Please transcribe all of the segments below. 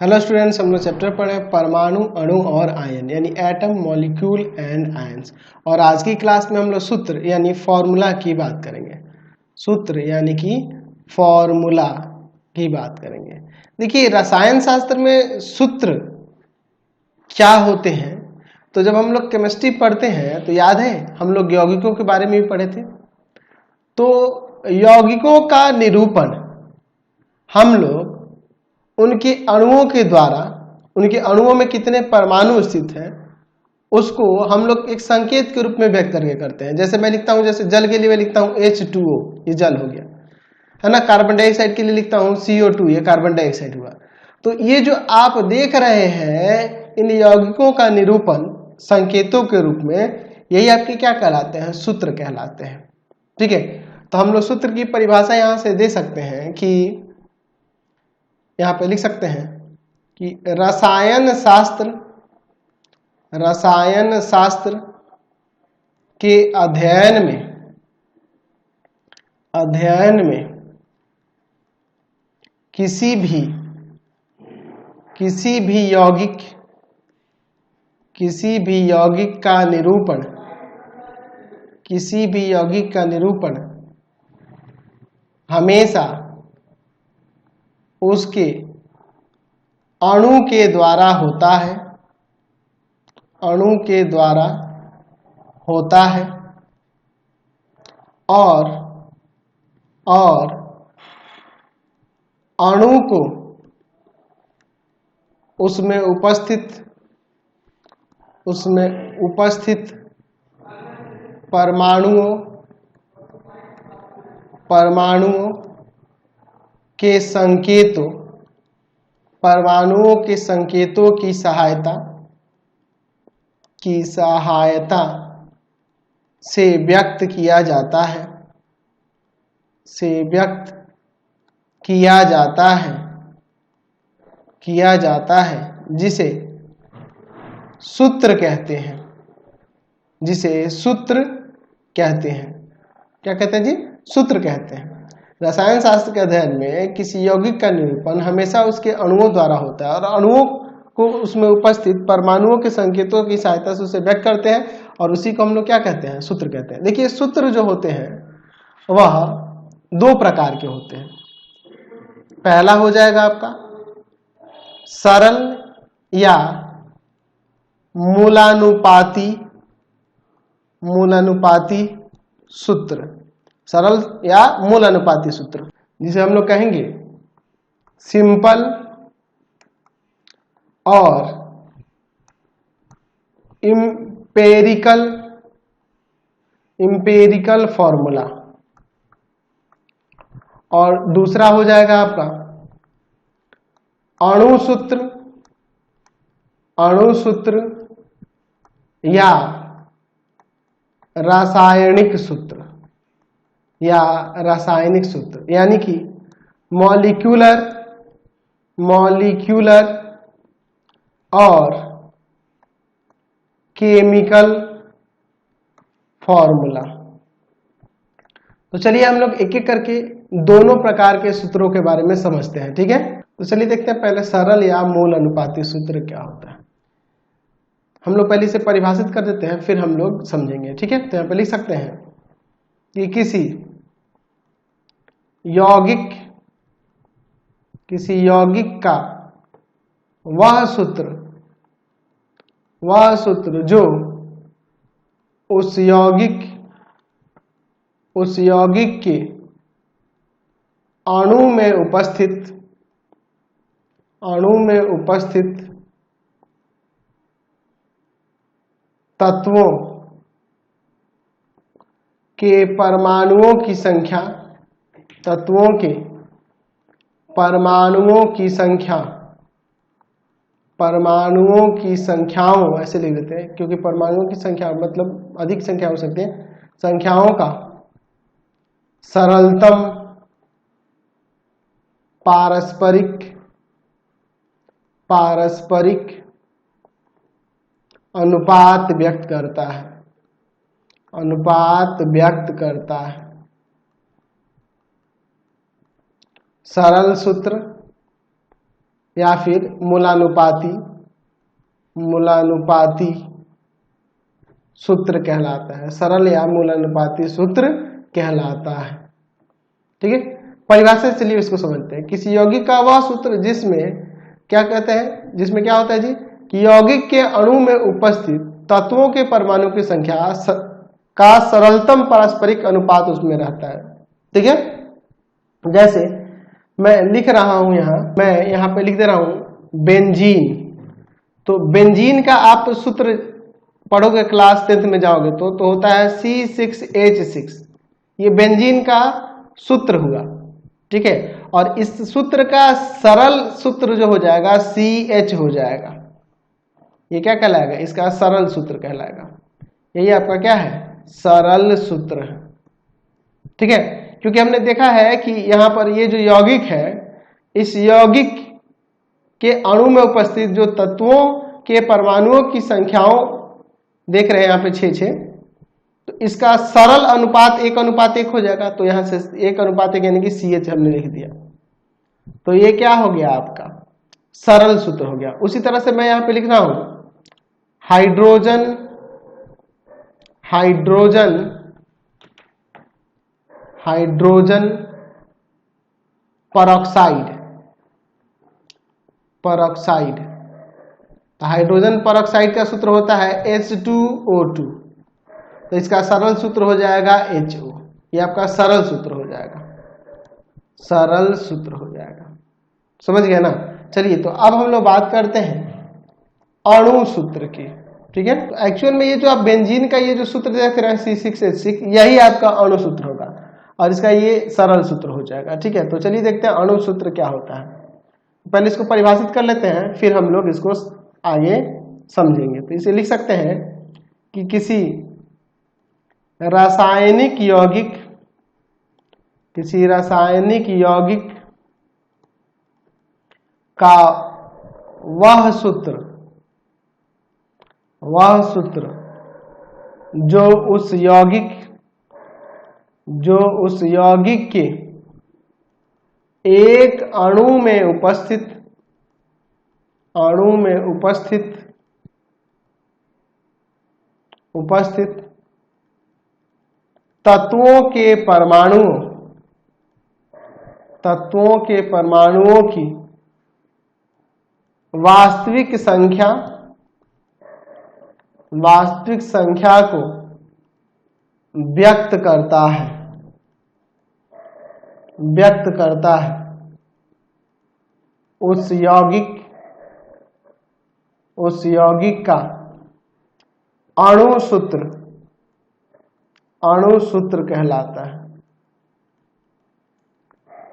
Hello students, हम लोग chapter पढ़े परमाणु, अणु और आयन यानी एटम, मॉलिक्यूल एंड आयंस। और आज की क्लास में हम लोग सूत्र यानी फॉर्मूला की बात करेंगे। सूत्र यानी कि फॉर्मूला की बात करेंगे। देखिए, रसायन शास्त्र में सूत्र क्या होते हैं, तो जब हम लोग केमिस्ट्री पढ़ते हैं तो याद है हम लोग यौगिकों के बारे में भी पढ़े थे। तो यौगिकों का निरूपण हम लोग उनके अणुओं के द्वारा, उनके अणुओं में कितने परमाणु स्थित हैं उसको हम लोग एक संकेत के रूप में व्यक्त करके करते हैं। जैसे मैं लिखता हूं, जैसे जल के लिए मैं लिखता हूं H2O, ये जल हो गया, है ना। कार्बन डाइऑक्साइड के लिए लिखता हूं CO2, ये कार्बन डाइऑक्साइड हुआ। तो ये जो आप देख रहे हैं इन यौगिकों का निरूपण संकेतों के रूप में, यही आपके क्या कहलाते हैं? सूत्र कहलाते हैं। ठीक है, तो हम लोग सूत्र की परिभाषा यहां से दे सकते हैं कि यहां पे लिख सकते हैं कि रसायन शास्त्र के अध्ययन में किसी भी यौगिक का निरूपण हमेशा उसके अणु के द्वारा होता है और अणु को उसमें उपस्थित परमाणुओं के संकेतों की सहायता से व्यक्त किया जाता है जिसे सूत्र कहते हैं। क्या कहते हैं जी? सूत्र कहते हैं। रसायन शास्त्र के अध्ययन में किसी यौगिक का निरूपण हमेशा उसके अणुओं द्वारा होता है और अणुओं को उसमें उपस्थित परमाणुओं के संकेतों की सहायता से उसे व्यक्त करते हैं, और उसी को हम लोग क्या कहते हैं? सूत्र कहते हैं। देखिए, सूत्र जो होते हैं वह दो प्रकार के होते हैं। पहला हो जाएगा आपका सरल या मूलानुपाती सूत्र, सरल या मूलानुपाती सूत्र, जिसे हम लोग कहेंगे सिंपल और इंपेरिकल फॉर्मूला। और दूसरा हो जाएगा आपका अणु सूत्र या रासायनिक सूत्र यानी कि मॉलिक्यूलर और केमिकल फॉर्मूला। तो चलिए हम लोग एक एक करके दोनों प्रकार के सूत्रों के बारे में समझते हैं। ठीक है, तो चलिए देखते हैं पहले सरल या मूल अनुपाती सूत्र क्या होता है। हम लोग पहले से परिभाषित कर देते हैं, फिर हम लोग समझेंगे। ठीक है, तो यहाँ पे लिख सकते हैं कि किसी यौगिक का वह सूत्र जो उस यौगिक के अणु में उपस्थित तत्वों के परमाणुओं की संख्याओं ऐसे लिख देते हैं, क्योंकि परमाणुओं की संख्या मतलब अधिक संख्या हो सकती है। संख्याओं का सरलतम पारस्परिक अनुपात व्यक्त करता है। सरल सूत्र या फिर मूलानुपाती सूत्र कहलाता है। सरल या मूलानुपाती सूत्र कहलाता है। ठीक है, परिभाषा से चलिए इसको समझते हैं। किसी यौगिक का वह सूत्र जिसमें क्या कहते हैं, जिसमें क्या होता है जी कि यौगिक के अणु में उपस्थित तत्वों के परमाणु की संख्या का सरलतम पारस्परिक अनुपात उसमें रहता है। ठीक है, जैसे मैं लिख रहा हूं मैं यहां पे लिख दे रहा हूं बेंजीन। तो बेंजीन का आप सूत्र पढ़ोगे क्लास 10th में जाओगे तो होता है C6H6। ये बेंजीन का सूत्र हुआ। ठीक है, और इस सूत्र का सरल सूत्र जो हो जाएगा CH हो जाएगा। ये क्या कहलाएगा, इसका सरल सूत्र कहलाएगा। यही आपका क्या है, सरल सूत्र है। ठीक है, क्योंकि हमने देखा है कि यहां पर ये जो यौगिक है, इस यौगिक के अणु में उपस्थित जो तत्वों के परमाणुओं की संख्याओं देख रहे हैं यहाँ पे 6 तो इसका सरल अनुपात 1:1 हो जाएगा। तो यहां से 1:1 यानी कि CH हमने लिख दिया। तो ये क्या हो गया, आपका सरल सूत्र हो गया। उसी तरह से मैं यहां पे लिख रहा हूं हाइड्रोजन परऑक्साइड। तो हाइड्रोजन परऑक्साइड का सूत्र होता है H2O2। तो इसका सरल सूत्र हो जाएगा HO। ये आपका सरल सूत्र हो जाएगा, समझ गया ना। चलिए, तो अब हम लोग बात करते हैं अणु सूत्र की। ठीक है, तो एक्चुअल में ये जो आप बेंजीन का ये जो सूत्र देख रहे हैं C6H6, यही आपका अणु सूत्र होगा और इसका ये सरल सूत्र हो जाएगा। ठीक है, तो चलिए देखते हैं अणु सूत्र क्या होता है। पहले इसको परिभाषित कर लेते हैं, फिर हम लोग इसको आगे समझेंगे। तो इसे लिख सकते हैं कि किसी रासायनिक यौगिक का वह सूत्र जो उस यौगिक के एक अणु में उपस्थित तत्वों के परमाणुओं की वास्तविक संख्या को व्यक्त करता है। उस यौगिक का अणु सूत्र कहलाता है।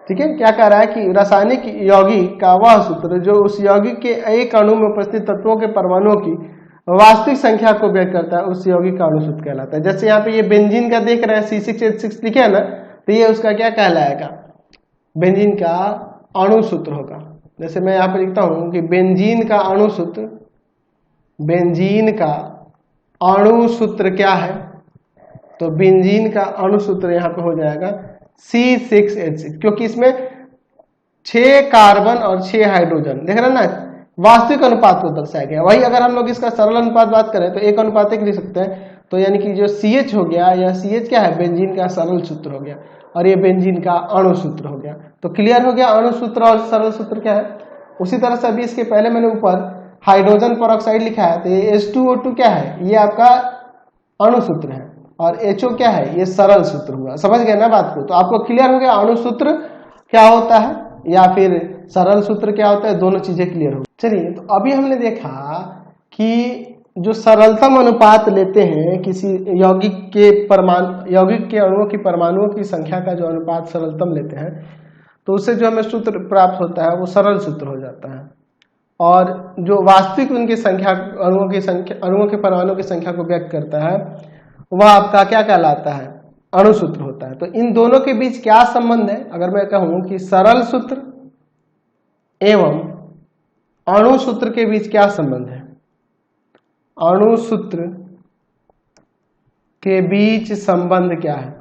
ठीक है, क्या कह रहा है कि रासायनिक यौगिक का वह सूत्र जो उस यौगिक के एक अणु में उपस्थित तत्वों के परमाणुओं की वास्तविक संख्या को व्यक्त करता है, उस यौगिक का अणु सूत्र कहलाता है। जैसे यहाँ पे ये बेंजीन का देख रहे हैं C6H6 लिखे है ना, तो ये उसका क्या कहलाएगा, बेंजीन का अणु सूत्र होगा। जैसे मैं यहाँ पे लिखता हूं कि बेंजीन का अणु सूत्र क्या है, तो बेंजीन का अणु सूत्र यहाँ पे हो जाएगा C6H6, क्योंकि इसमें 6 कार्बन और 6 हाइड्रोजन देख रहे हैं ना, वास्तविक अनुपात को दर्शाया गया। वही अगर हम लोग इसका सरल अनुपात बात करें तो 1:1 लिख सकते हैं। तो यानी कि जो CH हो गया, यह CH क्या है, बेंजीन का सरल सूत्र हो गया और ये बेंजीन का अणु सूत्र हो गया। तो क्लियर हो गया अणु सूत्र और सरल सूत्र क्या है। उसी तरह से अभी इसके पहले मैंने ऊपर हाइड्रोजन परऑक्साइड लिखा है, तो ये H2O2 क्या है, ये आपका अणु सूत्र है और HO क्या है, ये सरल सूत्र हुआ। समझ गए ना बात को। तो आपको क्लियर हो गया अणु सूत्र क्या होता है या फिर सरल सूत्र क्या होता है, दोनों चीजें क्लियर हो। चलिए, तो अभी हमने देखा कि जो सरलतम अनुपात लेते हैं किसी यौगिक के अणुओं की परमाणुओं की संख्या का जो अनुपात सरलतम लेते हैं, तो उससे जो हमें सूत्र प्राप्त होता है वो सरल सूत्र हो जाता है। और जो वास्तविक उनकी संख्या अणुओं के परमाणुओं की संख्या को व्यक्त करता है वह आपका क्या कहलाता है, अणु सूत्र होता है। तो इन दोनों के बीच क्या संबंध है, अगर मैं कहूं कि सरल सूत्र एवं अणु सूत्र के बीच क्या संबंध है, अणु सूत्र के बीच संबंध क्या है।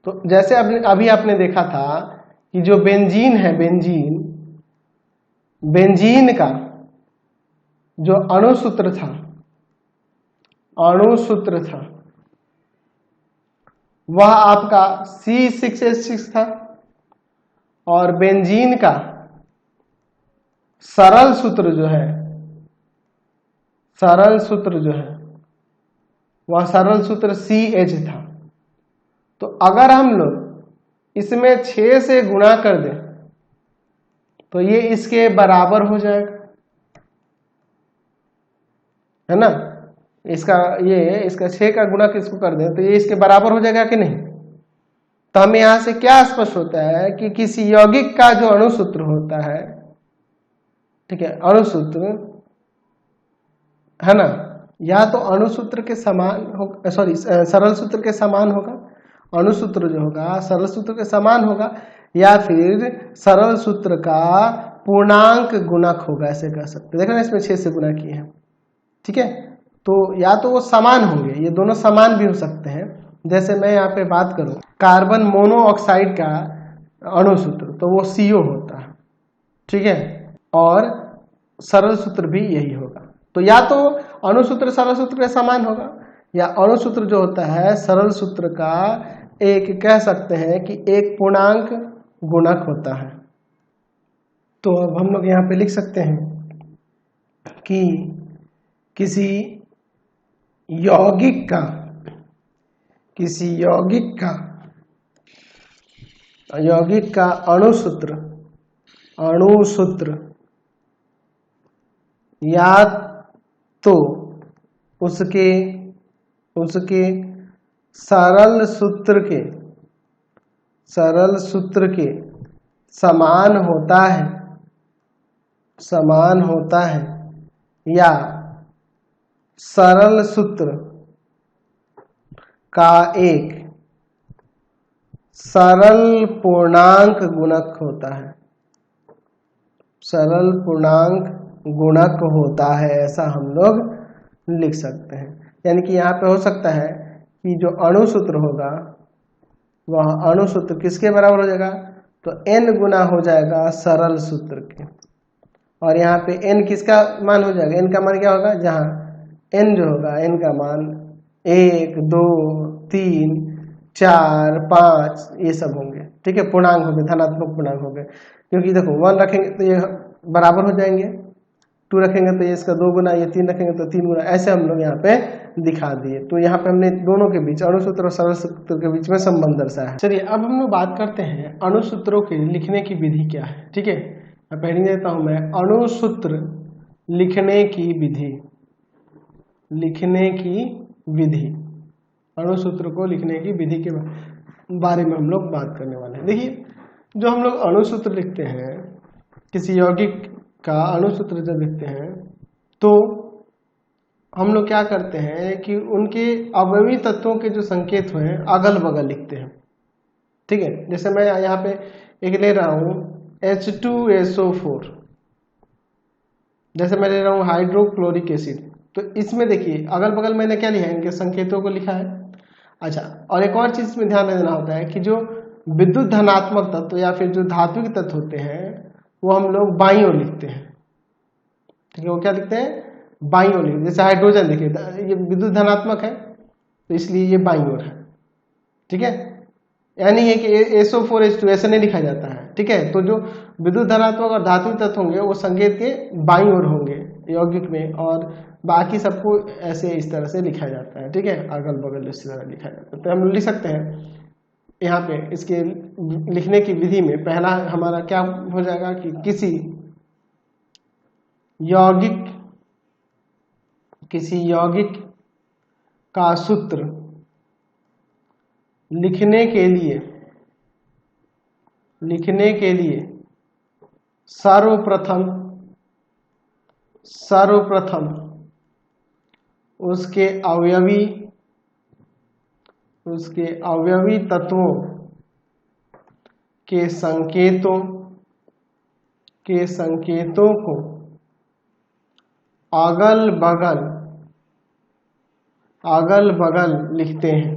तो जैसे अभी आपने देखा था कि जो बेंजीन है, बेंजीन का जो अणुसूत्र था, वह आपका C6H6 था, और बेंजीन का सरल सूत्र जो है, वह सरल सूत्र CH था। तो अगर हम लोग इसमें 6 से गुणा कर दें तो ये इसके बराबर हो जाएगा, है ना। इसका 6 का गुणा किसको कर दें तो ये इसके बराबर हो जाएगा कि नहीं। तो हमें यहां से क्या स्पष्ट होता है कि किसी यौगिक का जो अणुसूत्र होता है, ठीक है, अणुसूत्र है ना, या तो अणुसूत्र के समान हो, सॉरी सरल सूत्र के समान होगा, अणुसूत्र जो होगा सरल सूत्र के समान होगा, या फिर सरल सूत्र का पूर्णांक गुणक होगा, ऐसे कह सकते हैं। देखो ना, इसमें 6 से गुणा किए हैं, ठीक है। तो या तो वो समान होंगे, ये दोनों समान भी हो सकते हैं। जैसे मैं यहाँ पे बात करूं कार्बन मोनोऑक्साइड का अणुसूत्र, तो वो CO होता है, ठीक है, और सरल सूत्र भी यही होगा। तो या तो अणुसूत्र सरल सूत्र के समान होगा, या अणुसूत्र जो होता है सरल सूत्र का एक, कह सकते हैं कि एक पूर्णांक गुणक होता है। तो अब हम लोग यहाँ पे लिख सकते हैं कि किसी यौगिक का अणुसूत्र या तो उसके सरल सूत्र के समान होता है, या सरल सूत्र का एक सरल पूर्णांक गुणक होता है, ऐसा हम लोग लिख सकते हैं। यानी कि यहाँ पे हो सकता है कि जो अणुसूत्र होगा वह अणुसूत्र किसके बराबर हो जाएगा, तो n गुना हो जाएगा सरल सूत्र के, और यहाँ पे n किसका मान हो जाएगा, n का मान क्या होगा, जहाँ n जो होगा n का मान 1 2 3 4 5 ये सब होंगे, ठीक है, पूर्णांक होंगे, धनात्मक पूर्णांक होंगे। क्योंकि देखो 1 रखेंगे तो ये बराबर हो जाएंगे, 2 रखेंगे तो ये इसका 2 गुना, ये 3 रखेंगे तो 3 गुना, ऐसे हम लोग यहाँ पे दिखा दिए। तो यहाँ पे हमने दोनों के बीच, अणुसूत्र और सरल सूत्र के बीच में संबंध दर्शाया है। चलिए अब हम लोग बात करते हैं अणुसूत्रों के लिखने की विधि क्या है, ठीक है। मैं पहले देता हूं मैं अणुसूत्र लिखने की विधि, अणुसूत्र को लिखने की विधि के बारे में हम लोग बात करने वाले हैं। देखिए, जो हम लोग अणुसूत्र लिखते हैं, किसी यौगिक का अणुसूत्र जब लिखते हैं तो हम लोग क्या करते हैं कि उनके अवयवी तत्वों के जो संकेत हैं अगल बगल लिखते हैं, ठीक है। जैसे मैं यहाँ पे एक ले रहा हूँ H2SO4, जैसे मैं ले रहा हूँ हाइड्रोक्लोरिक एसिड, तो इसमें देखिए अगल बगल मैंने क्या लिखा है, इनके संकेतों को लिखा है। अच्छा, और एक और चीज में ध्यान देना होता है कि जो विद्युत धनात्मक तत्व या फिर जो धात्विक तत्व होते हैं वो हम लोग बाईं ओर लिखते हैं, ठीक है। वो क्या लिखते हैं, बाईं ओर लिखते हैं। जैसे हाइड्रोजन देखिए, ये विद्युत धनात्मक है तो इसलिए ये बाईं ओर है, ठीक है। यानी है कि SO4H2 ऐसे नहीं लिखा जाता है, ठीक है। तो जो विद्युत धनात्मक और धात्विक तत्व होंगे वो संकेत के बाईं ओर होंगे यौगिक में, और बाकी सबको ऐसे इस तरह से लिखा जाता है, ठीक है, अगल बगल इस तरह लिखा जाता है। तो हम लिख सकते हैं यहाँ पे इसके लिखने की विधि में पहला हमारा क्या हो जाएगा कि किसी यौगिक का सूत्र लिखने के लिए सर्वप्रथम उसके अवयवी तत्वों के संकेतों को अगल बगल लिखते हैं,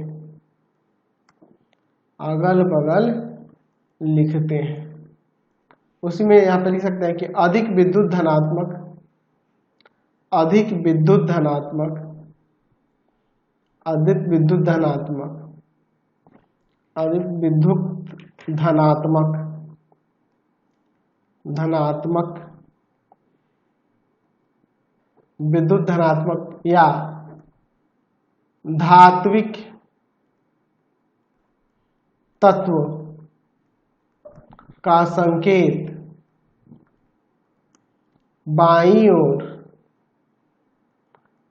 उसी में यहाँ पे लिख सकते हैं कि अधिक विद्युत धनात्मक, अधिक विद्युत धनात्मक, अधिक विद्युत धनात्मक, अधिक विद्युत धनात्मक, धनात्मक, विद्युत धनात्मक या धात्विक तत्व का संकेत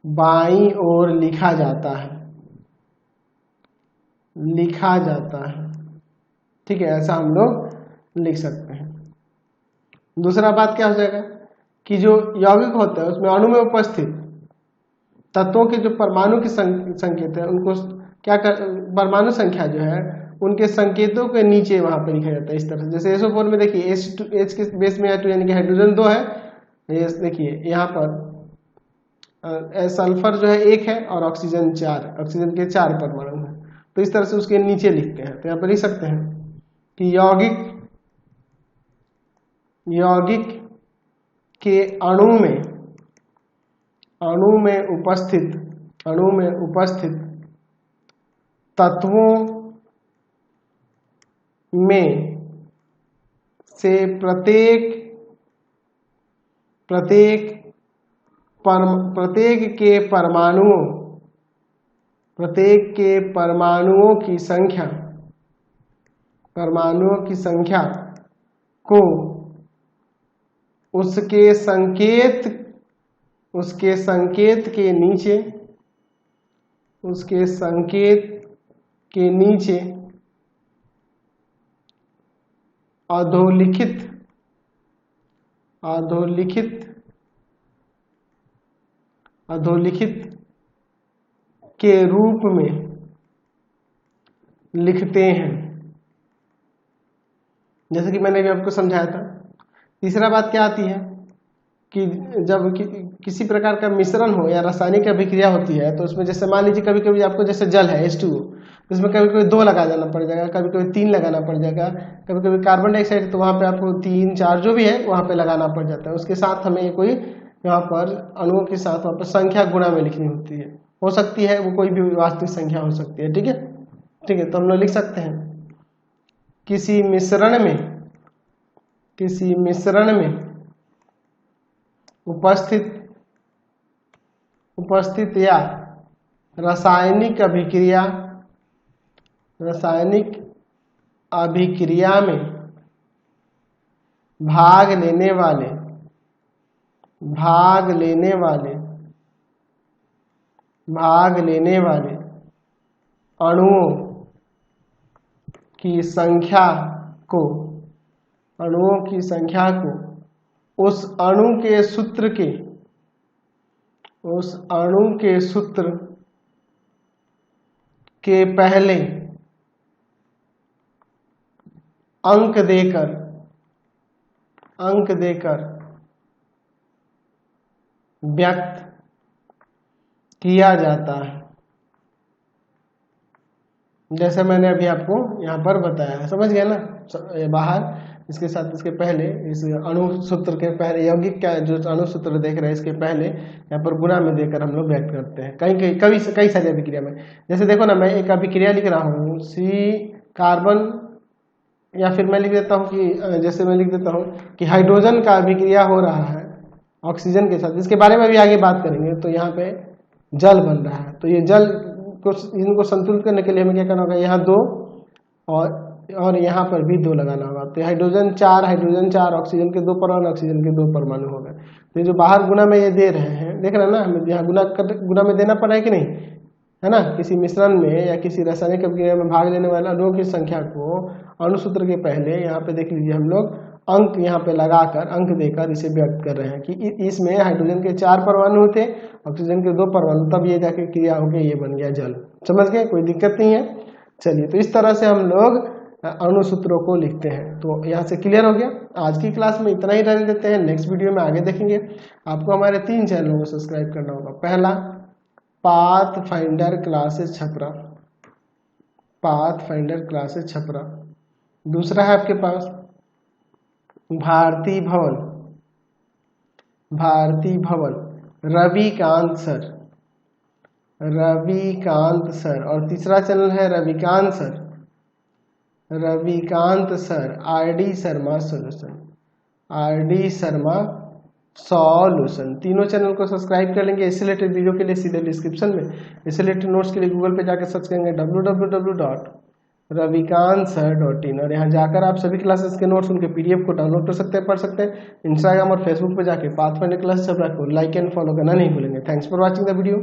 बाईं ओर लिखा जाता है, लिखा जाता है। ठीक है, ऐसा हम लोग लिख सकते हैं। दूसरा बात क्या हो जाएगा कि जो यौगिक होता है उसमें अणु में उपस्थित तत्वों के जो परमाणु की संकेत है उनको क्या कर, परमाणु संख्या जो है उनके संकेतों के नीचे वहां पर लिखा जाता है इस तरह से। जैसे SO4 में देखिए H के बेस में H2 यानी कि हाइड्रोजन 2 है। ये देखिए यहाँ पर सल्फर जो है 1 है और ऑक्सीजन 4, ऑक्सीजन के 4 परमाणु है। तो इस तरह से उसके नीचे लिखते हैं। तो यहाँ पर लिख सकते हैं कि यौगिक के अणु में उपस्थित तत्वों में से प्रत्येक के परमाणुओं की संख्या को उसके संकेत के नीचे अधोलिखित के रूप में लिखते हैं, जैसे कि मैंने भी आपको समझाया था। तीसरा बात क्या आती है कि जब किसी प्रकार का मिश्रण हो या रासायनिक अभिक्रिया होती है तो उसमें जैसे मान लीजिए कभी कभी आपको जैसे जल है H2O, तो इसमें कभी कभी 2 लगा देना पड़ जाएगा, कभी कभी 3 लगाना पड़ जाएगा, कभी कभी कार्बन डाइऑक्साइड तो वहाँ पे आपको 3, 4 जो भी है वहाँ पे लगाना पड़ जाता है। उसके साथ हमें कोई यहाँ पर अणुओं के साथ वहाँ पर संख्या गुणा में लिखनी होती है, हो सकती है वो कोई भी वास्तविक संख्या हो सकती है। ठीक है, ठीक है, तो हम लोग लिख सकते हैं किसी मिश्रण में उपस्थित या रासायनिक अभिक्रिया में भाग लेने वाले अणुओं की संख्या को उस अणु के सूत्र के पहले अंक देकर व्यक्त किया जाता है, जैसे मैंने अभी आपको यहाँ पर बताया है। समझ गया ना? बाहर इसके साथ इसके पहले इस अणु सूत्र के पहले यौगिक का जो अणु सूत्र देख रहे हैं इसके पहले यहाँ पर गुणा में देकर हम लोग व्यक्त करते हैं कई सारी अभिक्रिया में। जैसे देखो ना, मैं एक अभिक्रिया लिख रहा हूँ C कार्बन, या फिर मैं लिख देता हूँ कि जैसे मैं लिख देता हूँ कि हाइड्रोजन का अभिक्रिया हो रहा है ऑक्सीजन के साथ, इसके बारे में भी आगे बात करेंगे। तो यहाँ पे जल बन रहा है, तो ये जल को इनको संतुलित करने के लिए हमें क्या करना होगा, यहाँ 2 और यहाँ पर भी 2 लगाना होगा। तो हाइड्रोजन 4 ऑक्सीजन के 2 परमाणु, ऑक्सीजन के 2 परमाणु हो गए। तो ये जो बाहर गुना में ये दे रहे हैं, देख रहे हैं ना, हमें यहाँ गुना में देना पड़ा है कि नहीं, है ना। किसी मिश्रण में या किसी रासायनिक अभिक्रिया में भाग लेने वाले अणुओं की संख्या को अणुसूत्र के पहले यहाँ पे देख लीजिए हम लोग अंक यहाँ पे लगाकर अंक देकर इसे व्यक्त कर रहे हैं कि इसमें हाइड्रोजन के 4 परमाणु थे, ऑक्सीजन के 2 परमाणु, तब ये जाके क्रिया हो गई, ये बन गया जल। समझ गए? कोई दिक्कत नहीं है। चलिए, तो इस तरह से हम लोग अणुसूत्रों को लिखते हैं। तो यहाँ से क्लियर हो गया। आज की क्लास में इतना ही रहने देते हैं, नेक्स्ट वीडियो में आगे देखेंगे। आपको हमारे 3 चैनलों को सब्सक्राइब करना होगा। पहला pathfinder classes Chhapra, pathfinder classes Chhapra. दूसरा है आपके पास भारती भवन, भारती भवन, रविकांत सर, रविकांत सर। और तीसरा चैनल है Ravikant sir, Ravikant sir, RD Sharma solution, RD Sharma solution. तीनों चैनल को सब्सक्राइब कर लेंगे। इससे रिलेटेड वीडियो के लिए सीधे डिस्क्रिप्शन में, इससे रिलेटेड नोट्स के लिए गूगल पे जाकर सर्च करेंगे www.ravikantsir.in और यहाँ जाकर आप सभी क्लासेस के नोट्स, उनके पीडीएफ को डाउनलोड कर सकते हैं, पढ़ सकते हैं। इंस्टाग्राम और फेसबुक पे जाके पाथफाइंडर क्लास चल रहा है, लाइक एंड फॉलो करना नहीं भूलेंगे। Thanks for watching the video.